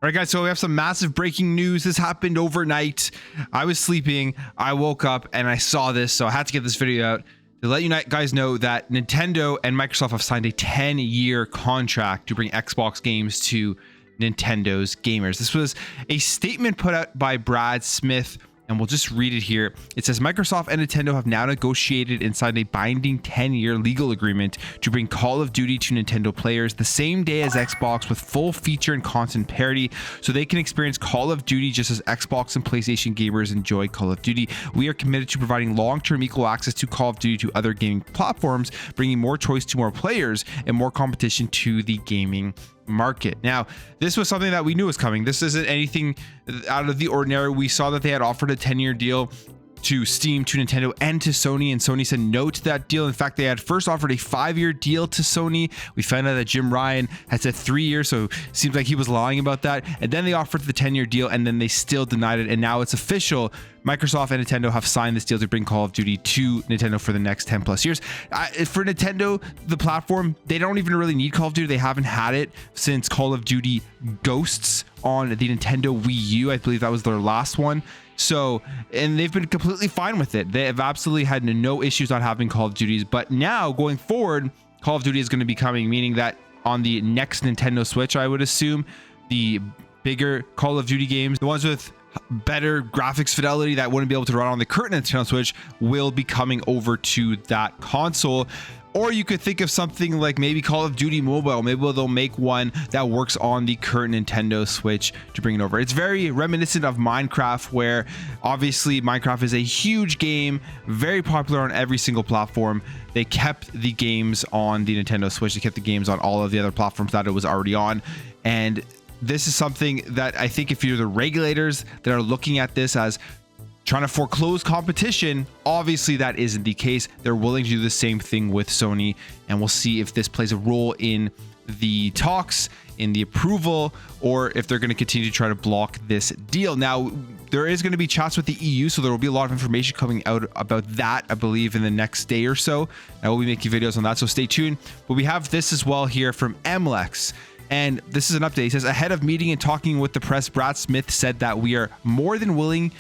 All right, guys, so we have some massive breaking news. This happened overnight. I was sleeping. I woke up and I saw this, so I had to get this video out to let you guys know that Nintendo and Microsoft have signed a 10-year contract to bring Xbox games to Nintendo's gamers. This was a statement put out by Brad Smith, and we'll just read it here. It says, Microsoft and Nintendo have now negotiated and signed a binding 10-year legal agreement to bring Call of Duty to Nintendo players the same day as Xbox with full feature and content parity, so they can experience Call of Duty just as Xbox and PlayStation gamers enjoy Call of Duty. We are committed to providing long-term equal access to Call of Duty to other gaming platforms, bringing more choice to more players and more competition to the gaming market. Now, this was something that we knew was coming. This isn't anything out of the ordinary. We saw that they had offered a 10-year deal to Steam, to Nintendo, and to Sony, and Sony said no to that deal. In fact, they had first offered a 5-year deal to Sony. We found out that Jim Ryan had said 3 years, so it seems like he was lying about that. And then they offered the 10-year deal, and then they still denied it. And now it's official. Microsoft and Nintendo have signed this deal to bring Call of Duty to Nintendo for the next 10 plus years. For Nintendo, the platform, they don't even really need Call of Duty. They haven't had it since Call of Duty Ghosts on the Nintendo Wii U. I believe that was their last one. So, and they've been completely fine with it. They have absolutely had no issues on having Call of Duties. But now going forward, Call of Duty is going to be coming, meaning that on the next Nintendo Switch, I would assume, the bigger Call of Duty games, the ones with better graphics fidelity that wouldn't be able to run on the current Nintendo Switch, will be coming over to that console. Or you could think of something like maybe Call of Duty Mobile. Maybe they'll make one that works on the current Nintendo Switch to bring it over. It's very reminiscent of Minecraft, where obviously Minecraft is a huge game, very popular on every single platform. They kept the games on the Nintendo Switch. They kept the games on all of the other platforms that it was already on. And this is something that I think if you're the regulators that are looking at this as trying to foreclose competition, obviously that isn't the case. They're willing to do the same thing with Sony, and we'll see if this plays a role in the talks, in the approval, or if they're going to continue to try to block this deal. Now, there is going to be chats with the EU, so there will be a lot of information coming out about that, I believe, in the next day or so. I will be making videos on that, so stay tuned. But we have this as well here from MLEX. And this is an update. He says, ahead of meeting and talking with the press, Brad Smith said that we are more than willing,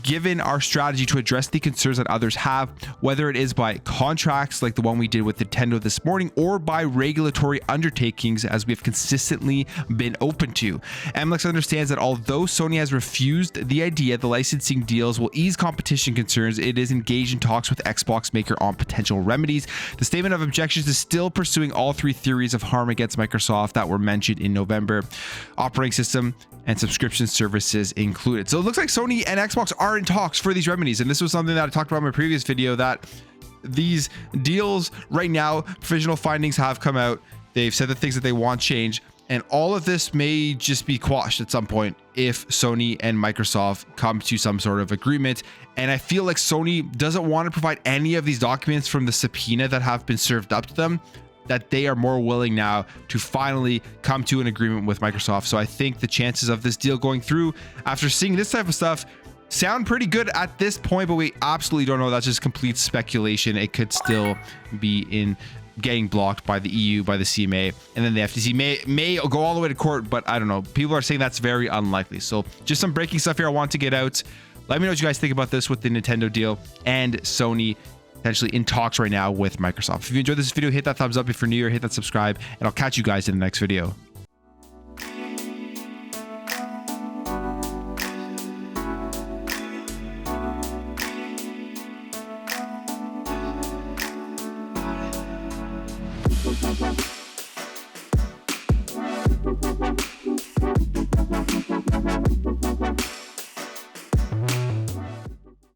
given our strategy, to address the concerns that others have, whether it is by contracts like the one we did with Nintendo this morning, or by regulatory undertakings, as we have consistently been open to. MLEX understands that although Sony has refused the idea the licensing deals will ease competition concerns, it is engaged in talks with Xbox maker on potential remedies. The statement of objections is still pursuing all 3 theories of harm against Microsoft that were mentioned in November, operating system and subscription services included. So it looks like Sony and Xbox are in talks for these remedies. And this was something that I talked about in my previous video, that these deals right now, provisional findings have come out. They've said the things that they want change. And all of this may just be quashed at some point if Sony and Microsoft come to some sort of agreement. And I feel like Sony doesn't want to provide any of these documents from the subpoena that have been served up to them, that they are more willing now to finally come to an agreement with Microsoft. So I think the chances of this deal going through after seeing this type of stuff sound pretty good at this point, but we absolutely don't know. That's just complete speculation. It could still be in getting blocked by the EU, by the CMA, and then the FTC may go all the way to court, but I don't know. People are saying that's very unlikely. So just some breaking stuff here I want to get out. Let me know what you guys think about this with the Nintendo deal and Sony potentially in talks right now with Microsoft. If you enjoyed this video, hit that thumbs up. If you're new here, hit that subscribe, and I'll catch you guys in the next video. Bye.